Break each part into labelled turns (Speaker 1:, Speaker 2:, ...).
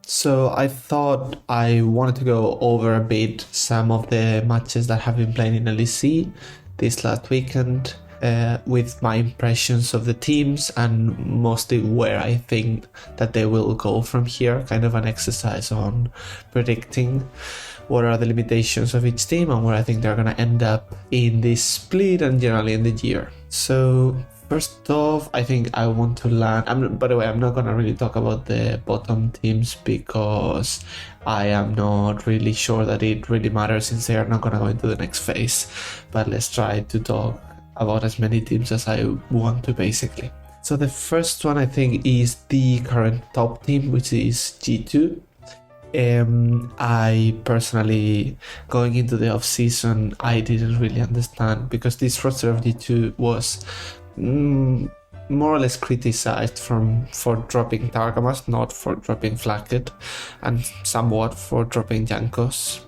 Speaker 1: So I thought I wanted to go over a bit some of the matches that have been playing in LEC this last weekend, with my impressions of the teams and mostly where I think that they will go from here, kind of an exercise on predicting what are the limitations of each team and where I think they're going to end up in this split and generally in the year. So first off, I think I want to land. By the way, I'm not going to really talk about the bottom teams because I am not really sure that it really matters since they are not going to go into the next phase. But let's try to talk about as many teams as I want to, basically. So the first one I think is the current top team, which is G2. I personally, going into the off-season, I didn't really understand because this roster of G2 was more or less criticized for dropping Targamas, not for dropping Flacket, and somewhat for dropping Jankos.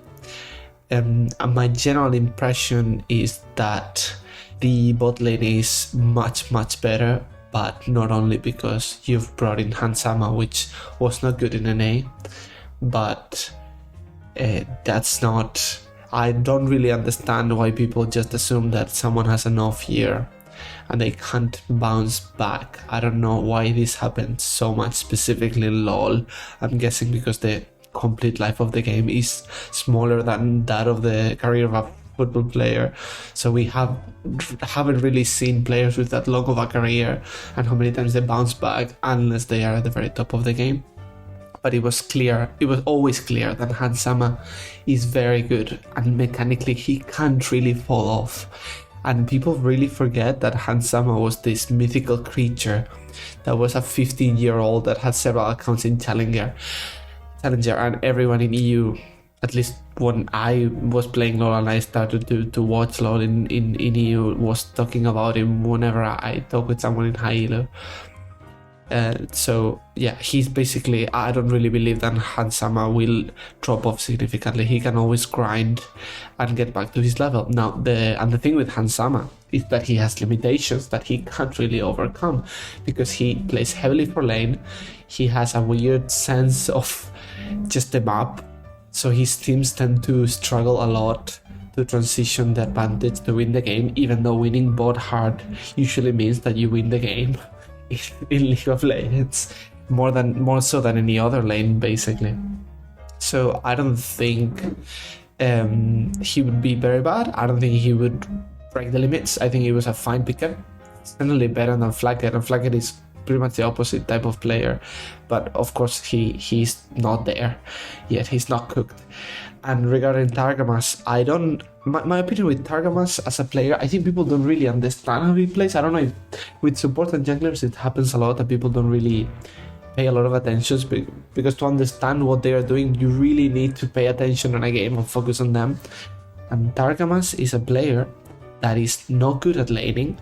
Speaker 1: And my general impression is that the bot lane is much better, but not only because you've brought in Hansama, which was not good in NA, but that's not... I don't really understand why people just assume that someone has an off year and they can't bounce back. I don't know why this happens so much, specifically in LoL. I'm guessing because the complete life of the game is smaller than that of the career of a football player. So we haven't really seen players with that long of a career and how many times they bounce back unless they are at the very top of the game. But it was always clear that Hansama is very good and mechanically he can't really fall off. And people really forget that Hansama was this mythical creature that was a 15-year-old that had several accounts in Challenger, and everyone in EU, at least when I was playing LoL and I started to watch LoL in EU, was talking about him whenever I talk with someone in high elo. So yeah, he's basically, I don't really believe that Hansama will drop off significantly. He can always grind and get back to his level. Now, the thing with Hansama is that he has limitations that he can't really overcome because he plays heavily for lane. He has a weird sense of just the map, so his teams tend to struggle a lot to transition the advantage to win the game, even though winning bot hard usually means that you win the game in League of Legends, more so than any other lane, basically. So I don't think he would be very bad. I don't think he would break the limits. I think he was a fine pickup. It's definitely better than Flacket, and Flacket is pretty much the opposite type of player, but of course he's not there yet. He's not cooked. And regarding Targamas, my opinion with Targamas as a player, I think people don't really understand how he plays. I don't know if with support and junglers it happens a lot that people don't really pay a lot of attention, because to understand what they are doing you really need to pay attention in a game and focus on them. And Targamas is a player that is not good at laning,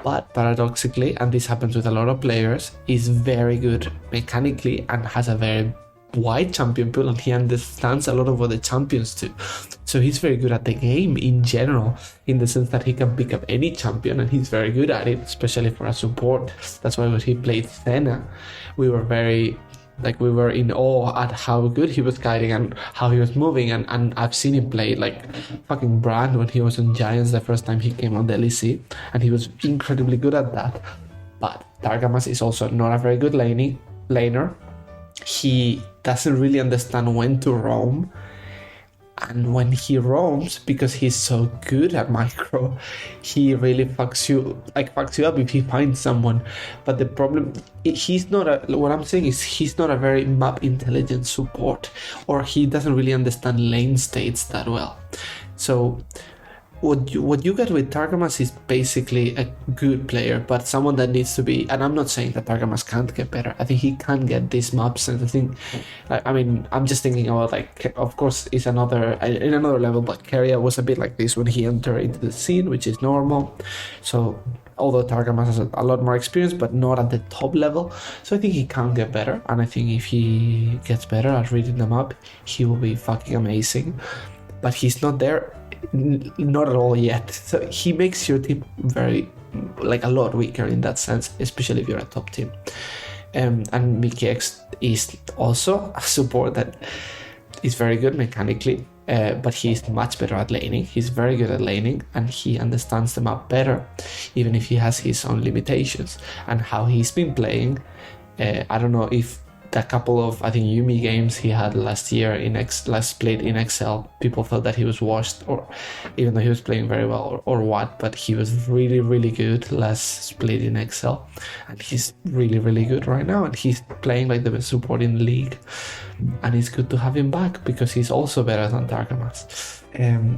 Speaker 1: but paradoxically, and this happens with a lot of players, is very good mechanically and has a very wide champion pool, and he understands a lot of what the champions do. So he's very good at the game in general, in the sense that he can pick up any champion and he's very good at it, especially for a support. That's why when he played Senna, we were in awe at how good he was guiding and how he was moving, and I've seen him play like fucking Brand when he was on Giants the first time he came on the LEC, and he was incredibly good at that. But Targamas is also not a very good laner. He doesn't really understand when to roam, and when he roams, because he's so good at micro, he really fucks you up if he finds someone. But the problem, what I'm saying is he's not a very map intelligent support, or he doesn't really understand lane states that well. So what you get with Targamas is basically a good player, but someone that needs to be, and I'm not saying that Targamas can't get better. I think he can get these maps, and I think, I'm just thinking about, like, of course it's in another level, but Keria was a bit like this when he entered into the scene, which is normal. So although Targamas has a lot more experience, but not at the top level, so I think he can get better, and I think if he gets better at reading the map, he will be fucking amazing. But he's not there, not at all yet. So he makes your team a lot weaker in that sense, especially if you're a top team. And Mickey X is also a support that is very good mechanically, but he's much better at laning. He's very good at laning, and he understands the map better, even if he has his own limitations. And how he's been playing, I don't know if the couple of, I think, Yumi games he had last year in last split in Excel, people thought that he was washed, or even though he was playing very well, or what, but he was really, really good last split in Excel, and he's really, really good right now, and he's playing like the best support in the league, and it's good to have him back because he's also better than Targamas.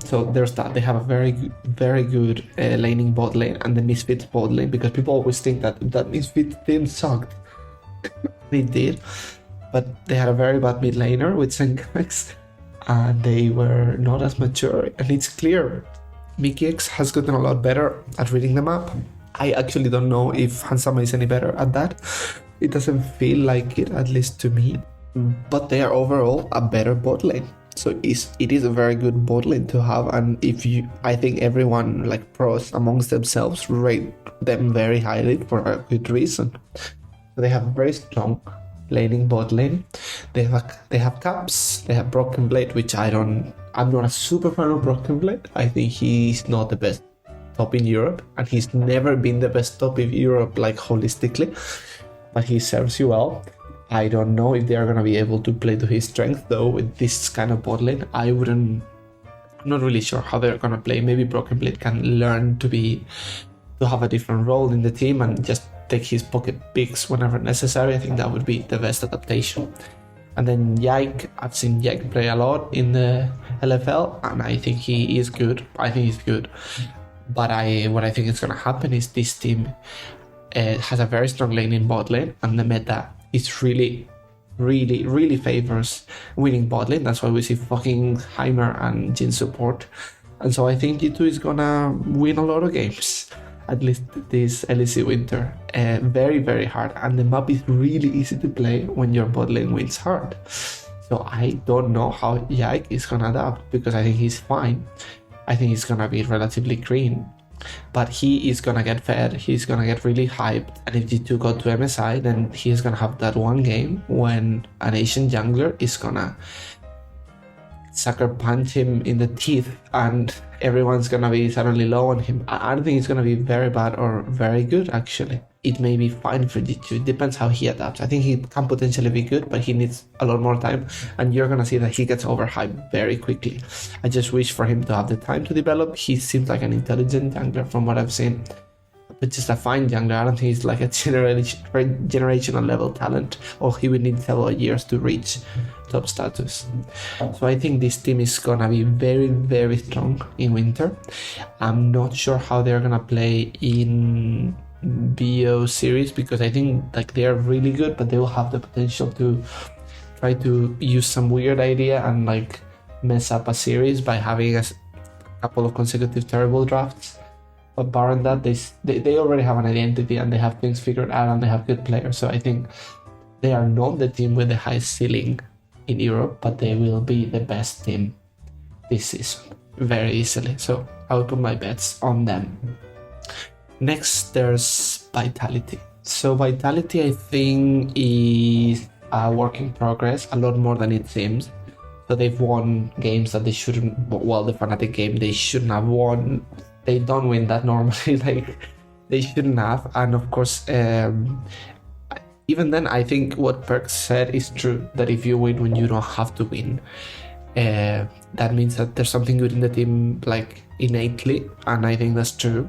Speaker 1: So there's that. They have a very good laning bot lane and the Misfits bot lane, because people always think that Misfits team sucked. They did, but they had a very bad mid laner with Sengax, and they were not as mature, and it's clear Mickey X has gotten a lot better at reading the map. I actually don't know if Hansama is any better at that. It doesn't feel like it, at least to me, but they are overall a better bot lane. So it is a very good bot lane to have, and I think everyone, like pros amongst themselves, rate them very highly for a good reason. They have a very strong laning bot lane. They have Caps. They have Broken Blade, which I'm not a super fan of Broken Blade. I think he's not the best top in Europe, and he's never been the best top in Europe, like holistically. But he serves you well. I don't know if they are gonna be able to play to his strength though with this kind of bot lane. I'm not really sure how they're gonna play. Maybe Broken Blade can learn to have a different role in the team and just take his pocket picks whenever necessary. I think that would be the best adaptation. And then Yike, I've seen Yike play a lot in the LFL, and I think he is good. I think he's good. But what I think is going to happen is this team has a very strong lane in bot lane, and the meta is really, really, really favors winning bot lane. That's why we see fucking Heimer and Jhin support. And so I think G2 is gonna win a lot of games. At least this LEC Winter, very, very hard, and the map is really easy to play when your bot lane wins hard. So I don't know how Yike is gonna adapt, because I think he's fine. I think he's gonna be relatively green, but he is gonna get fed, he's gonna get really hyped, and if G2 go to MSI, then he's gonna have that one game when an Asian jungler is gonna sucker punch him in the teeth, and everyone's gonna be suddenly low on him. I don't think it's gonna be very bad or very good, actually. It may be fine for G2. It depends how he adapts. I think he can potentially be good, but he needs a lot more time, and you're gonna see that he gets overhyped very quickly. I just wish for him to have the time to develop. He seems like an intelligent jungler from what I've seen, but just a fine jungler. I don't think he's like a generational level talent, or he would need several years to reach top status. So I think this team is gonna be very, very strong in Winter. I'm not sure how they're gonna play in BO series, because I think like they are really good, but they will have the potential to try to use some weird idea and like mess up a series by having a couple of consecutive terrible drafts. But barring that, they already have an identity, and they have things figured out, and they have good players. So I think they are not the team with the highest ceiling in Europe, but they will be the best team this season very easily. So I will put my bets on them. Next, there's Vitality. So Vitality, I think, is a work in progress, a lot more than it seems. So they've won games that they shouldn't. Well, the Fnatic game they shouldn't have won. They don't win that normally, like they shouldn't have. And of course, even then, I think what Perks said is true, that if you win when you don't have to win, that means that there's something good in the team, like innately, and I think that's true.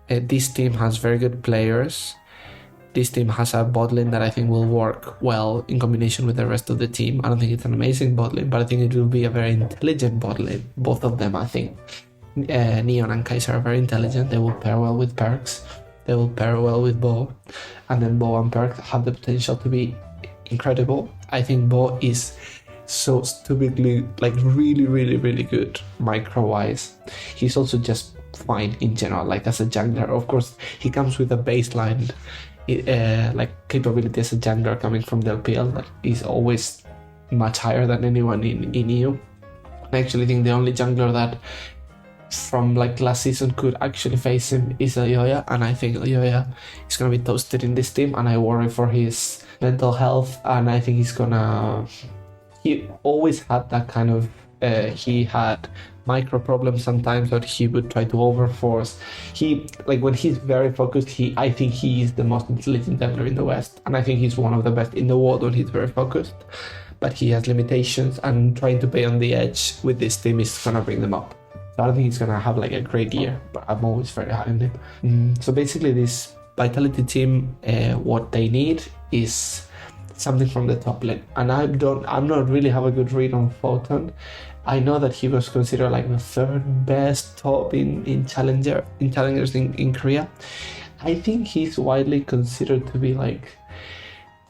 Speaker 1: This team has very good players. This team has a bot lane that I think will work well in combination with the rest of the team. I don't think it's an amazing bot lane, but I think it will be a very intelligent bot lane. Both of them, I think. Neon and Kaiser are very intelligent. They will pair well with Perks. They will pair well with Bo, and then Bo and Perks have the potential to be incredible. I think Bo is so stupidly, like really, really, really good micro-wise. He's also just fine in general, like as a jungler. Of course, he comes with a baseline like capability as a jungler coming from the LPL that is always much higher than anyone in EU. I actually think the only jungler that from like last season could actually face him is Ayoya, and I think Ayoya is gonna be toasted in this team, and I worry for his mental health, and I think he always had that kind of he had micro problems sometimes that he would try to overforce. He like when he's very focused, I think he is the most intelligent jungler in the West, and I think he's one of the best in the world when he's very focused. But he has limitations, and trying to play on the edge with this team is gonna bring them up. So I don't think he's gonna have like a great year, but I'm always very high on him. So basically, this Vitality team, what they need is something from the top lane, and I'm not really have a good read on Photon. I know that he was considered like the third best top in challengers in Korea. I think he's widely considered to be like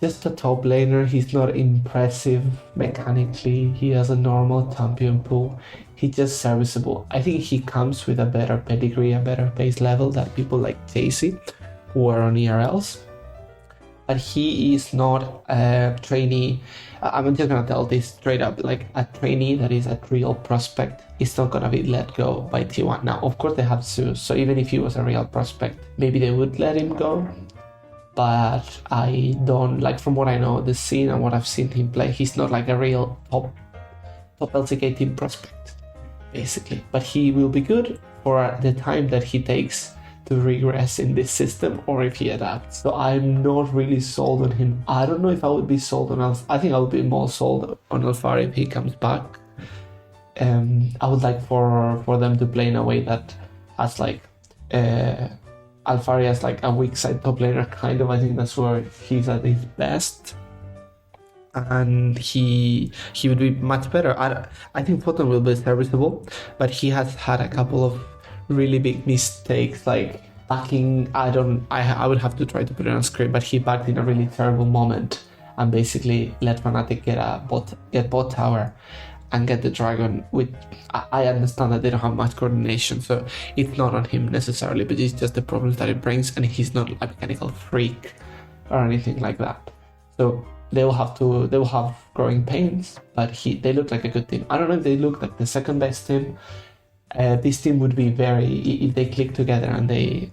Speaker 1: just a top laner. He's not impressive mechanically. He has a normal champion pool. He's just serviceable. I think he comes with a better pedigree, a better base level than people like Casey, who are on ERLs. But he is not a trainee. I'm just gonna tell this straight up, like a trainee that is a real prospect is not gonna be let go by T1. Now, of course they have Zeus, so even if he was a real prospect, maybe they would let him go. But I don't, like from what I know, the scene and what I've seen him play, he's not like a real top LCK team prospect, basically. But he will be good for the time that he takes to regress in this system, or if he adapts. So I'm not really sold on him. I don't know if I would be sold on I think I would be more sold on Alfari if he comes back. I would like for them to play in a way that has like Alfari as like a weak side top laner kind of. I think that's where he's at his best, and he would be much better. I think Photon will be serviceable, but he has had a couple of really big mistakes, like backing. I would have to try to put it on screen, but he backed in a really terrible moment and basically let Fnatic get bot tower and get the dragon, which I understand that they don't have much coordination, so it's not on him necessarily, but it's just the problems that it brings, and he's not a mechanical freak or anything like that. So they will have growing pains, but they look like a good team. I don't know if they look like the second best team. This team would be if they click together and they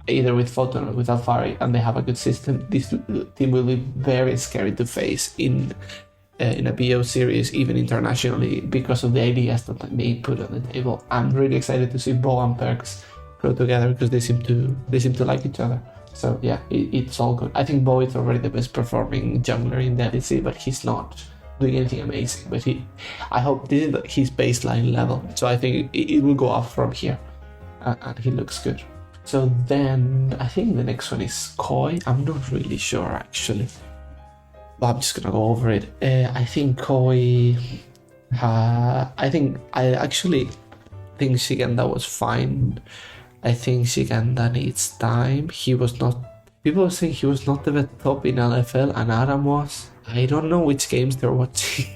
Speaker 1: either with Photon or with Alfari and they have a good system, this team will be very scary to face in a BO series, even internationally, because of the ideas that they put on the table. I'm really excited to see Bo and Perks grow together because they seem to like each other. So yeah, it's all good. I think Bo is already the best performing jungler in the LEC, but he's not doing anything amazing. But I hope this is his baseline level. So I think it will go up from here, and he looks good. So then I think the next one is Koi. I'm not really sure actually, but I'm just gonna go over it. I think Koi. I actually think Shigenda was fine. I think Shigenda needs time. People were saying he was not the best top in LFL, and Aram was. I don't know which games they're watching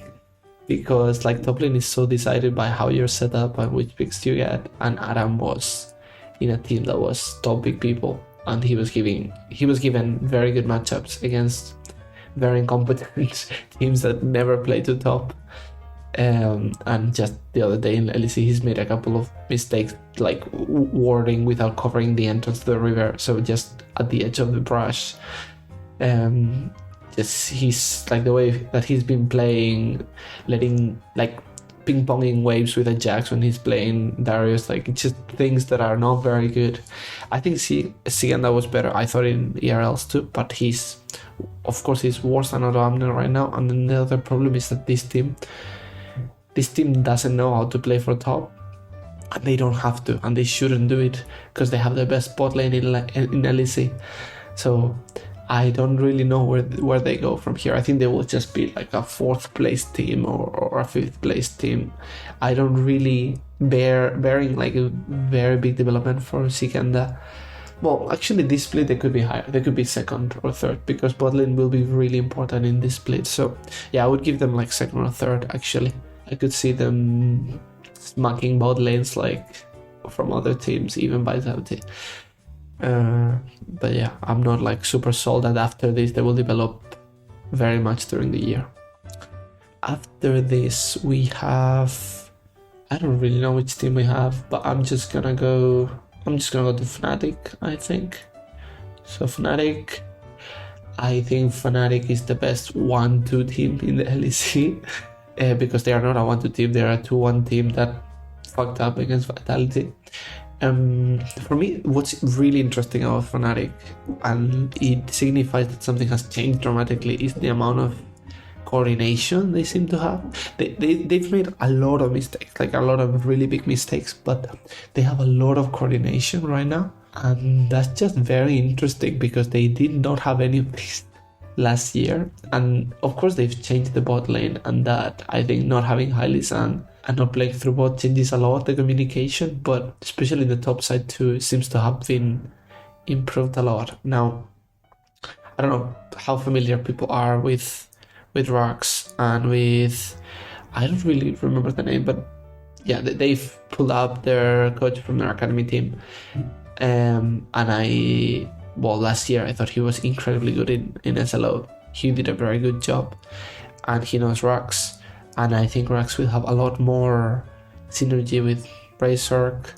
Speaker 1: because like top lane is so decided by how you're set up and which picks you get, and Aram was in a team that was top big people, and he was given very good matchups against very incompetent teams that never play to top. And just the other day in LEC, he's made a couple of mistakes, like warding without covering the entrance to the river, so just at the edge of the brush. He's like the way that he's been playing, letting like ping-ponging waves with a Jax when he's playing Darius, like it's just things that are not very good. I think Siganda was better, I thought, in ERLs too, but he's worse than Adamna right now. And then the other problem is that this team doesn't know how to play for top, and they don't have to, and they shouldn't do it because they have the best bot lane in LEC. So I don't really know where they go from here. I think they will just be like a 4th place team or a 5th place team. I don't really bearing like a very big development for Sikanda. Well, actually this split they could be higher. They could be 2nd or 3rd because bot lane will be really important in this split. So yeah, I would give them like 2nd or 3rd actually. I could see them smacking bot lanes like from other teams, even by Vitality. But yeah, I'm not like super sold that after this they will develop very much during the year. After this we have I don't really know which team we have, but I'm just gonna go to Fnatic, I think. So Fnatic, I think Fnatic is the best 1-2 team in the LEC because they are not a 1-2 team, they are a 2-1 team that fucked up against Vitality. For me, what's really interesting about Fnatic, and it signifies that something has changed dramatically, is the amount of coordination they seem to have. They've made a lot of mistakes, like a lot of really big mistakes, but they have a lot of coordination right now. And that's just very interesting because they did not have any of this last year. And of course, they've changed the bot lane, and that I think not having Hylisang and not playing through bot changes a lot the communication, but especially the top side too seems to have been improved a lot. Now, I don't know how familiar people are with Rox and with, I don't really remember the name, but yeah, they've pulled up their coach from their academy team. And last year I thought he was incredibly good in SLO. He did a very good job, and he knows Rox, and I think Rox will have a lot more synergy with Razork.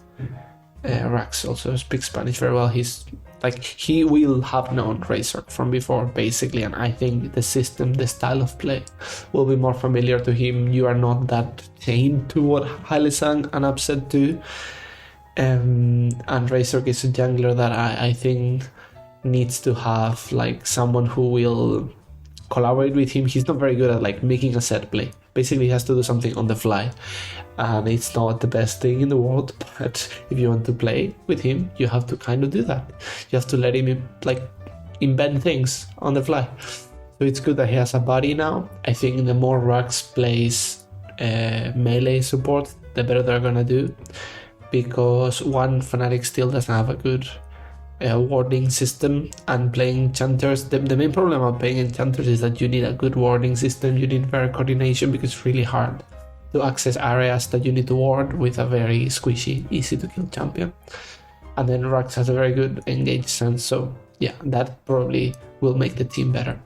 Speaker 1: Rox also speaks Spanish very well. He will have known Razork from before, basically, and I think the system, the style of play will be more familiar to him. You are not that chained to what Hylisang and Upset do. And Razork is a jungler that I think needs to have like someone who will collaborate with him. He's not very good at like making a set play. Basically, he has to do something on the fly, and it's not the best thing in the world. But if you want to play with him, you have to kind of do that. You have to let him like invent things on the fly. So it's good that he has a body now. I think the more Rox plays melee support, the better they're gonna do. Because one, Fnatic still doesn't have a good warding system, and playing Enchanters, the main problem of playing Enchanters is that you need a good warding system, you need better coordination because it's really hard to access areas that you need to ward with a very squishy, easy to kill champion. And then Rox has a very good engage sense, so yeah, that probably will make the team better.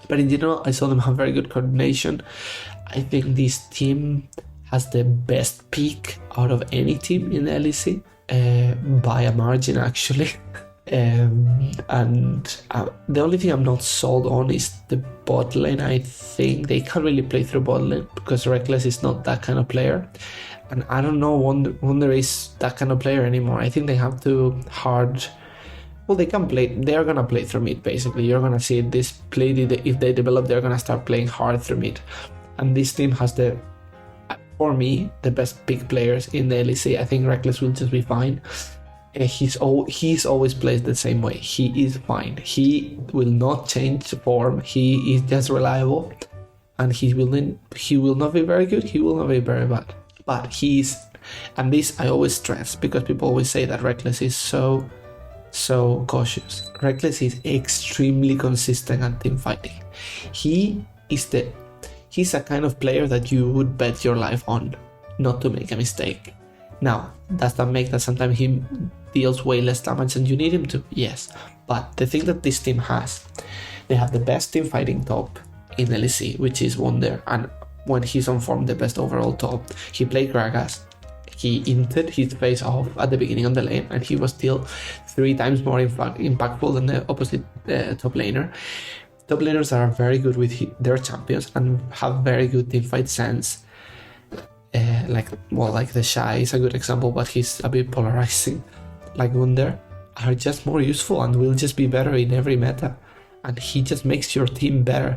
Speaker 1: But in general, I saw them have very good coordination. I think this team has the best peak out of any team in the LEC, by a margin actually. And the only thing I'm not sold on is the bot lane. I think they can't really play through bot lane because Reckless is not that kind of player, and I don't know Wonder is that kind of player anymore. I think they have to they can play, they're gonna play through mid basically. You're gonna see this play, if they develop, they're gonna start playing hard through mid, and this team has for me, the best big players in the LEC. I think Reckless will just be fine. He's always plays the same way. He is fine. He will not change form. He is just reliable, and he will not be very good. He will not be very bad. But and this I always stress because people always say that Reckless is so cautious. Reckless is extremely consistent at team fighting. He's a kind of player that you would bet your life on not to make a mistake. Now, does that make that sometimes he deals way less damage than you need him to? Yes. But the thing that this team has, they have the best team fighting top in LEC, which is Wonder, and when he's on form, the best overall top. He played Gragas. He inted his face off at the beginning of the lane, and he was still 3 times more impactful than the opposite top laner. Top laners are very good with their champions and have very good teamfight sense. Like the Shy is a good example, but he's a bit polarizing. Like Wonder are just more useful and will just be better in every meta. And he just makes your team better.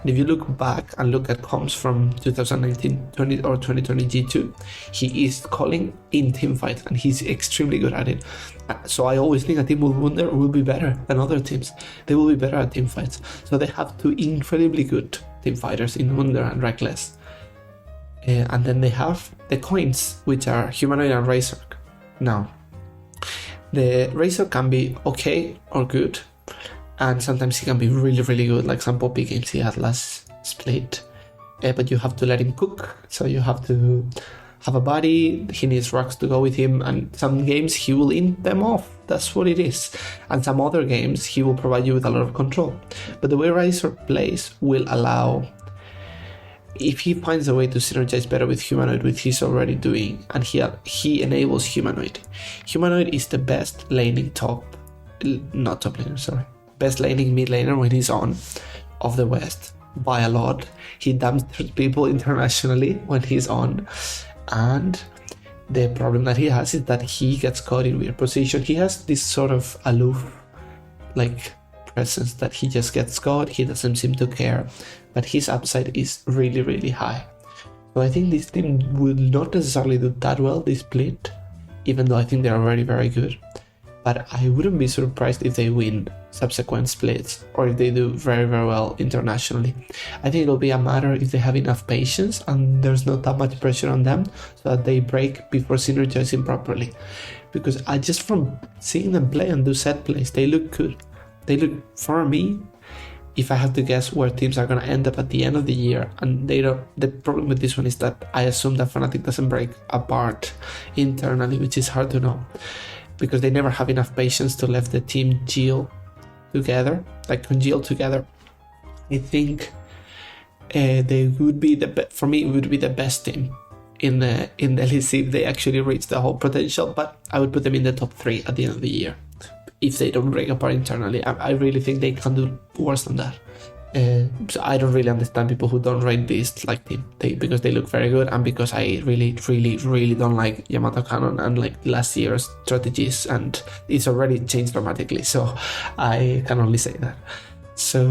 Speaker 1: And if you look back and look at comps from 2019, 20 or 2020 G2, he is calling in team fights and he's extremely good at it. So I always think a team with Wonder will be better than other teams. They will be better at team fights. So they have 2 incredibly good team fighters in Wonder and Reckless. And then they have the coins, which are Humanoid and Razork. Now, the Razork can be okay or good, and sometimes he can be really, really good, like some poppy games he had last split. But you have to let him cook, so you have to have a body, he needs Rox to go with him, and some games he will int them off, that's what it is. And some other games he will provide you with a lot of control. But the way Razork plays will allow if he finds a way to synergize better with Humanoid, which he's already doing, and he enables Humanoid. Humanoid is the best laning best laning mid laner when he's on of the West by a lot. He dumpsters people internationally when he's on, and the problem that he has is that he gets caught in weird position. He has this sort of aloof presence that he just gets caught. He doesn't seem to care, but his upside is really, really high. So I think this team will not necessarily do that well this split, even though I think they are very, very good. But I wouldn't be surprised if they win subsequent splits, or if they do very, very well internationally. I think it'll be a matter if they have enough patience and there's not that much pressure on them, so that they break before synergizing properly. Because just from seeing them play and do set plays, they look good. They look, for me, if I have to guess where teams are going to end up at the end of the year, and the problem with this one is that I assume that Fnatic doesn't break apart internally, which is hard to know, because they never have enough patience to let the team congeal together. I think they would be for me, it would be the best team in the LEC if they actually reach the whole potential, but I would put them in the top 3 at the end of the year if they don't break apart internally. I really think they can do worse than that. So I don't really understand people who don't rate this team, because they look very good, and because I really, really, really don't like Yamato Cannon and last year's strategies, and it's already changed dramatically, so I can only say that. So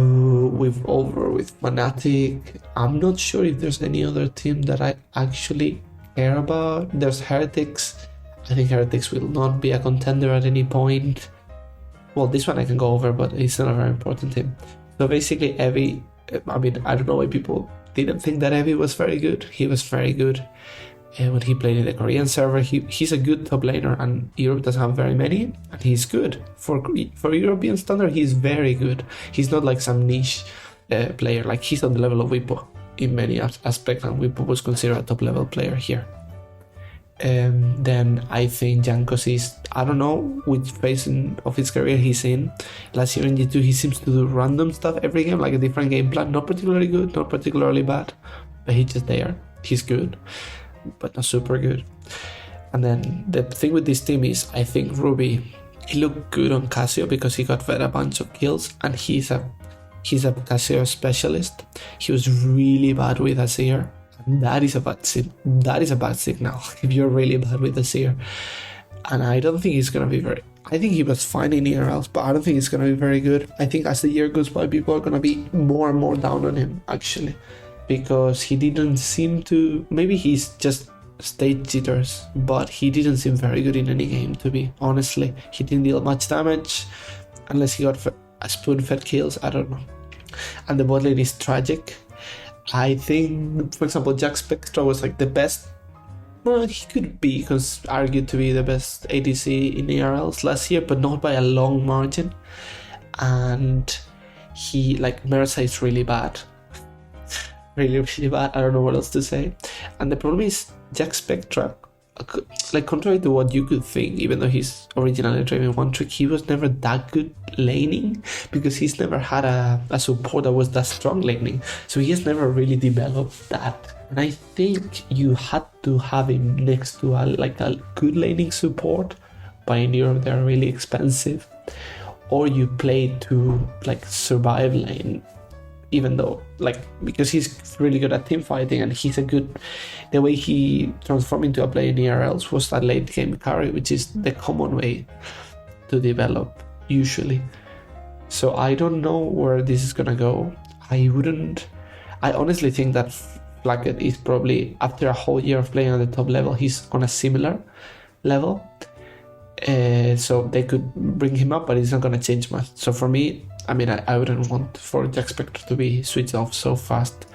Speaker 1: we've over with Fnatic. I'm not sure if there's any other team that I actually care about. There's Heretics. I think Heretics will not be a contender at any point. Well, this one I can go over, but it's not a very important team. So basically, Evi, I don't know why people didn't think that Evi was very good. He was very good when he played in the Korean server. He's a good top laner, and Europe doesn't have very many, and he's good. For European standard, he's very good. He's not like some niche player. He's on the level of Wipo in many aspects, and Wipo was considered a top level player here. Then I think Jankos is, I don't know which phase of his career he's in. Last year in G2 he seems to do random stuff every game, like a different game plan, not particularly good, not particularly bad, but he's just there. He's good, but not super good. And then the thing with this team is, I think Ruby, he looked good on Casio because he got fed a bunch of kills, and he's a Casio specialist. He was really bad with Azir. That is a bad signal if you're really bad with the Seer. And I don't think he's gonna be I think he was fine in ERLs, but I don't think he's gonna be very good. I think as the year goes by, people are gonna be more and more down on him, actually, because he didn't seem to, maybe he's just stage jitters, but he didn't seem very good in any game, to be honestly. He didn't deal much damage unless he got a spoon-fed kills, I don't know. And the bot lane is tragic. I think, for example, Jack Spectra was the best. Well, he could be argued to be the best ADC in ERLs last year, but not by a long margin. And he, Mersa is really bad. Really, really bad. I don't know what else to say. And the problem is, Jack Spectra, contrary to what you could think, even though he's originally driving one trick, he was never that good laning, because he's never had a support that was that strong laning, so he has never really developed that. And I think you had to have him next to a good laning support, but in Europe they're really expensive, or you play to survive lane, even though because he's really good at team fighting, and the way he transformed into a player in ERLs was that late game carry, which is the common way to develop usually. So I don't know where this is gonna go. I honestly think that Flacket is probably, after a whole year of playing at the top level, he's on a similar level. So they could bring him up, but it's not gonna change much. So for me, I wouldn't want for Jack Spectre to be switched off so fast.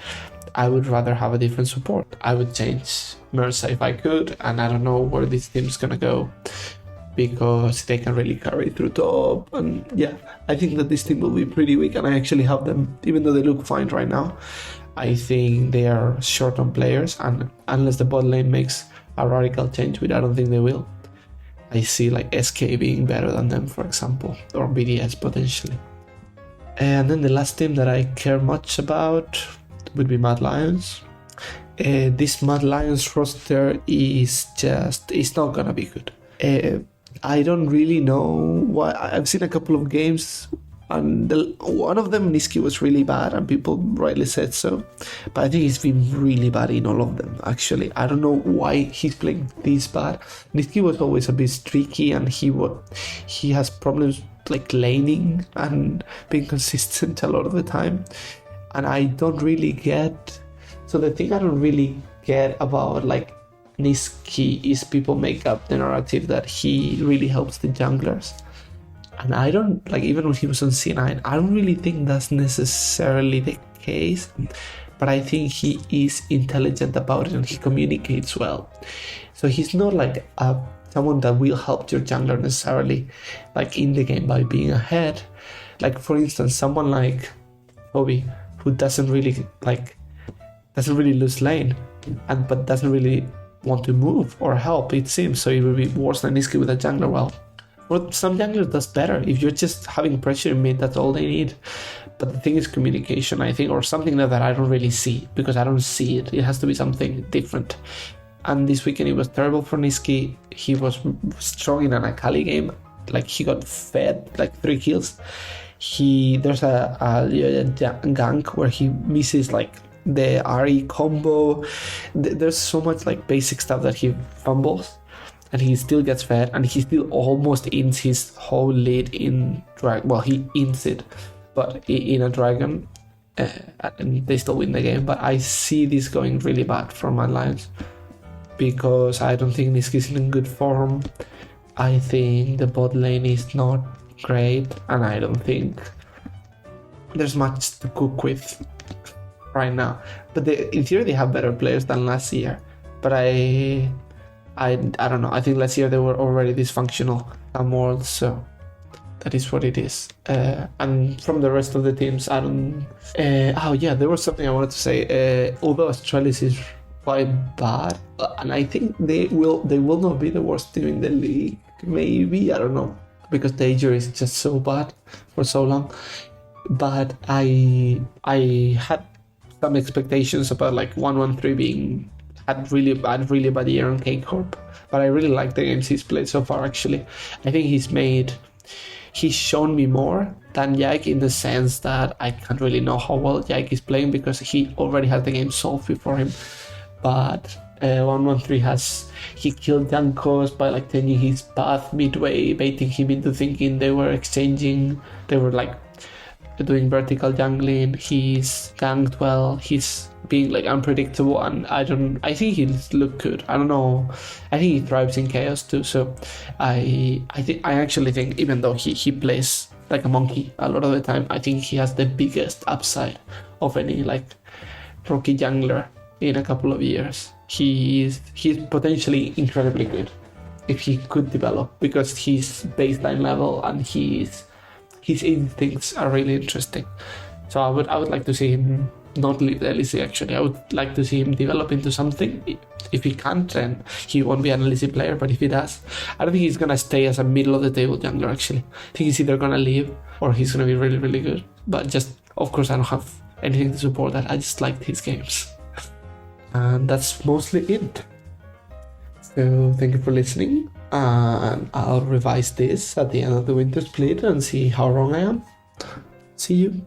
Speaker 1: I would rather have a different support. I would change Mersa if I could, and I don't know where this team's gonna go, because they can really carry through top. And yeah, I think that this team will be pretty weak, and I actually have them, even though they look fine right now, I think they are short on players, and unless the bot lane makes a radical change, which I don't think they will, I see SK being better than them, for example, or BDS potentially. And then the last team that I care much about would be Mad Lions. this Mad Lions roster is it's not gonna be good. I don't really know why. I've seen a couple of games, and one of them, Niski, was really bad, and people rightly said so. But I think he's been really bad in all of them, actually. I don't know why he's playing this bad. Niski was always a bit streaky, and he has problems like laning and being consistent a lot of the time. And I don't really get... So the thing I don't really get about like Niski is people make up the narrative that he really helps the junglers. And I don't, like, even when he was on C9, I don't really think that's necessarily the case. But I think he is intelligent about it and he communicates well. So he's not like someone that will help your jungler necessarily, like in the game by being ahead. Like, for instance, someone like Obi, who doesn't really lose lane, but doesn't really want to move or help, it seems. So it would be worse than Niski with a jungler. Well, some junglers does better. If you're just having pressure in mid, that's all they need. But the thing is communication, I think, or something that I don't really see, because I don't see it. It has to be something different. And this weekend it was terrible for Niski. He was strong in an Akali game. Like, he got fed like 3 kills. There's a gank where he misses like the RE combo. There's so much like basic stuff that he fumbles, and he still gets fed, and he still almost ends his whole lead in dragon. Well, he ends it, but in a dragon, and they still win the game. But I see this going really bad for my Lions, because I don't think Niski's in good form. I think the bot lane is not great, and I don't think there's much to cook with right now. But in theory they have better players than last year, but I don't know. I think last year they were already dysfunctional more, so that is what it is. And from the rest of the teams, I don't... oh yeah, there was something I wanted to say. Although Astralis is quite bad, and I think they will not be the worst team in the league, maybe, I don't know, because Danger is just so bad for so long. But I had some expectations about like 113 had really bad year on K-Corp, but I really like the games he's played so far. Actually, I think he's shown me more than Yike, in the sense that I can't really know how well Yike is playing because he already has the game solved before him. But 113 he killed Jankos by like changing his path midway, baiting him into thinking they were like doing vertical jungling. He's ganked well, he's being like unpredictable, and I think he looked good. I don't know, I think he thrives in chaos too. So I actually think, even though he plays like a monkey a lot of the time, I think he has the biggest upside of any like rookie jungler in a couple of years. He's potentially incredibly good if he could develop, because his baseline level and his instincts are really interesting. So I would like to see him not leave the LEC. Actually, I would like to see him develop into something. If he can't, then he won't be an LEC player, but if he does, I don't think he's gonna stay as a middle of the table jungler. Actually, I think he's either gonna leave or he's gonna be really, really good. But just, of course, I don't have anything to support that. I just liked his games. And that's mostly it. So thank you for listening, and I'll revise this at the end of the winter split and see how wrong I am. See you.